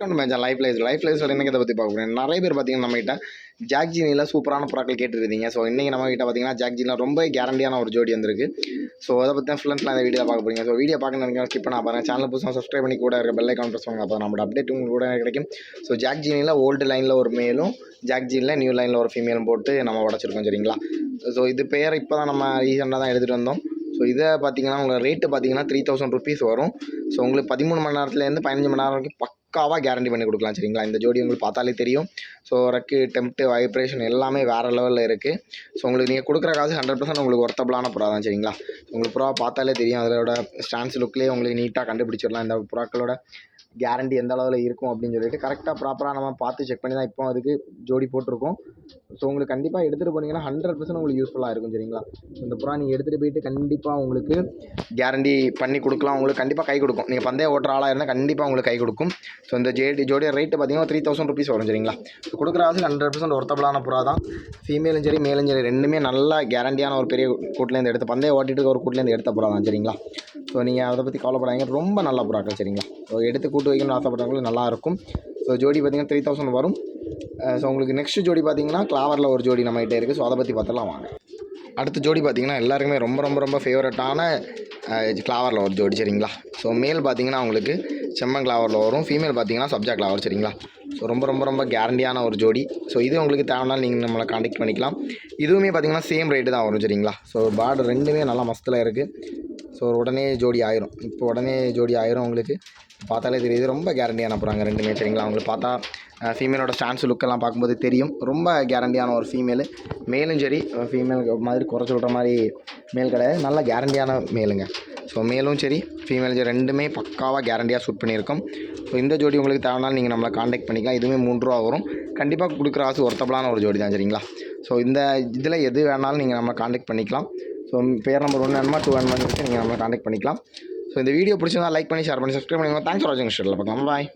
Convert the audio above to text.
Match life life இன்னைக்கு இதை பற்றி பார்க்க போகிறேன். நிறைய பேர் பார்த்தீங்கன்னா நம்மகிட்ட ஜாக் ஜீனியில் சூப்பரான புறாக்கள் கேட்டுருந்தீங்க. ஸோ இன்றைக்கி நம்ம கிட்ட பார்த்தீங்கன்னா ஜாக் ஜீனில் ரொம்ப கேரண்டியான ஒரு ஜோடி வந்திருக்கு. ஸோ அதை பற்றி தான் ஃபுல்லாக இந்த வீடியோ பார்க்க போகிறீங்க. ஸோ வீடியோ பார்க்கணும் ஸ்கிப் பண்ண பாருங்கள். சேனல் புதுசாக சப்ஸ்கிரைப் பண்ணி கூட இருக்க பெல் ஐக்கான் ப்ரெஸ் பண்ணுங்க. அப்போ நம்மளோட அப்டேட் உங்களுக்கு கூட கிடைக்கும். ஸோ ஜாக் ஜீனியில் ஓல்டு லைனில் ஒரு மேலும் ஜாக் ஜீனில் நியூ லைனில் ஒரு ஃபீமேலும் போட்டு நம்ம உடச்சிருக்கோம் சரிங்களா. ஸோ இது பேர் இப்போ தான் நம்ம ரீசெண்டாக தான் எடுத்துகிட்டு வந்தோம். ஸோ இதை பார்த்தீங்கன்னா உங்களுக்கு ரேட்டு பார்த்தீங்கன்னா 3000 rupees வரும். ஸோ உங்களுக்கு 13 மணி நேரத்துலேருந்து 15 மணி நேரம் வரைக்கும் பக்காவாக கேரண்டி பண்ணி கொடுக்கலாம் சரிங்களா. இந்த ஜோடி உங்களுக்கு பார்த்தாலே தெரியும். ஸோ ரெக்கு டெம்ப்ட்டு வைப்ரேஷன் எல்லாமே வேறு லெவலில் இருக்குது. ஸோ உங்களுக்கு நீங்கள் கொடுக்குற காசு 100% உங்களுக்கு ஒர்த்தபிளான புறா தான் சரிங்களா. உங்களுக்கு புறா பார்த்தாலே தெரியும். அதோட ஸ்டான்ஸ் லுக்லேயே உங்களுக்கு நீட்டாக கண்டுபிடிச்சிடலாம் இந்த புறாக்களோட கேரண்டி எந்த அளவில் இருக்கும் அப்படின்னு சொல்லிட்டு கரெக்டாக ப்ராப்பராக நம்ம பார்த்து செக் பண்ணி தான் இப்போ அதுக்கு ஜோடி போட்டிருக்கோம். ஸோ உங்களுக்கு கண்டிப்பாக எடுத்துகிட்டு போனீங்கன்னா 100% உங்களுக்கு யூஸ்ஃபுல்லாக இருக்கும் சரிங்களா. இந்த புறா நீங்கள் எடுத்துகிட்டு போயிட்டு கண்டிப்பாக உங்களுக்கு கேரண்டி பண்ணி கொடுக்கலாம். உங்களுக்கு கண்டிப்பாக கை கொடுக்கும். நீங்கள் பந்தய ஓட்டுற ஆளாக இருந்தால் கண்டிப்பாக உங்களுக்கு கை கொடுக்கும். ஸோ இந்த ஜோடியோட ரேட்டு பார்த்தீங்கன்னா 3000 rupees வரும் சரிங்களா. ஸோ கொடுக்குற ஆசை 100% ஒர்த்தபிளான புறா தான். ஃபீமேலும் சரி மேலும் சரி ரெண்டுமே நல்ல கேரண்டியான ஒரு பெரிய கூட்டிலேருந்து எடுத்து பந்தய ஓட்டிட்டு ஒரு கூட்டிலேருந்து எடுத்த புறா தான் சரிங்களா. ஸோ நீங்கள் அதை பற்றி கவலைப்படாதீங்க. ரொம்ப நல்ல புறாக்கள் சரிங்களா. ஸோ எடுத்து கூட்டு வைக்கணும்னு ஆசைப்பட்டவங்களுக்கு நல்லாயிருக்கும். ஸோ ஜோடி பார்த்திங்கன்னா 3000 வரும். ஸோ உங்களுக்கு நெக்ஸ்ட் ஜோடி பார்த்திங்கன்னா கிளாவரில் ஒரு ஜோடி நம்மகிட்ட இருக்குது. ஸோ அதை பற்றி பார்த்தலாம் வாங்க. அடுத்த ஜோடி பார்த்திங்கன்னா எல்லாருக்குமே ரொம்ப ரொம்ப ரொம்ப ஃபேவரட்டான கிளாவரில் ஒரு ஜோடி சரிங்களா. ஸோ மேல் பார்த்திங்கன்னா உங்களுக்கு செம்மன் கிளாவரில் வரும். ஃபீமேல் பார்த்திங்கன்னா சப்ஜா கிளாவர் சரிங்களா. ஸோ ரொம்ப ரொம்ப ரொம்ப கேரண்டியான ஒரு ஜோடி. ஸோ இது உங்களுக்கு தேவைனாலும் நீங்கள் நம்மளை கான்டெக்ட் பண்ணிக்கலாம். இதுவுமே பார்த்திங்கன்னா சேம் ரேட்டு தான் வரும் சரிங்களா. ஸோ பார்டர் ரெண்டுமே நல்லா மஸ்தில் இருக்குது. ஸோ உடனே ஜோடி ஆயிரும். இப்போ உடனே ஜோடி ஆயிரும். உங்களுக்கு பார்த்தாலே தெரியுது. ரொம்ப கேரண்டியான போகிறாங்க ரெண்டுமே சரிங்களா. அவங்களுக்கு பார்த்தா ஃபீமேலோட ஸ்டான்ஸ் லுக்கெல்லாம் பார்க்கும்போது தெரியும். ரொம்ப கேரண்டியான ஒரு ஃபீமேலு. மேலும் சரி ஃபீமேல் மாதிரி குறைச்சி விட்ற மாதிரி மேல் கிடையாது. நல்ல கேரண்டியான மேலுங்க. ஸோ மேலும் சரி ஃபீமேலும் சரி ரெண்டுமே பக்காவாக கேரண்டியாக ஷூட் பண்ணியிருக்கோம். ஸோ இந்த ஜோடி உங்களுக்கு தேவைனாலும் நீங்கள் நம்மளை கான்டெக்ட் பண்ணிக்கலாம். இதுவுமே 3 ரூபா வரும். கண்டிப்பாக கொடுக்குற ஆசு ஒர்த்தபிளான ஒரு ஜோடி தான் சரிங்களா. ஸோ இந்த இதில் எது வேணாலும் நீங்கள் நம்மளை கான்டெக்ட் பண்ணிக்கலாம். ஸோ பேர் நம்பர் 1 வேணுமா 2 வேணுமா நீங்கள் நம்மளை கான்டெக்ட் பண்ணிக்கலாம். ஸோ இந்த வீடியோ பிடிச்சிருந்தா லைக் பண்ணி ஷேர் பண்ணி சப்ஸ்கிரைப் பண்ணிக்கோங்க. தேங்க்ஸ் ஃபார் வாட்சிங். பார்க்கலாம். பாய்.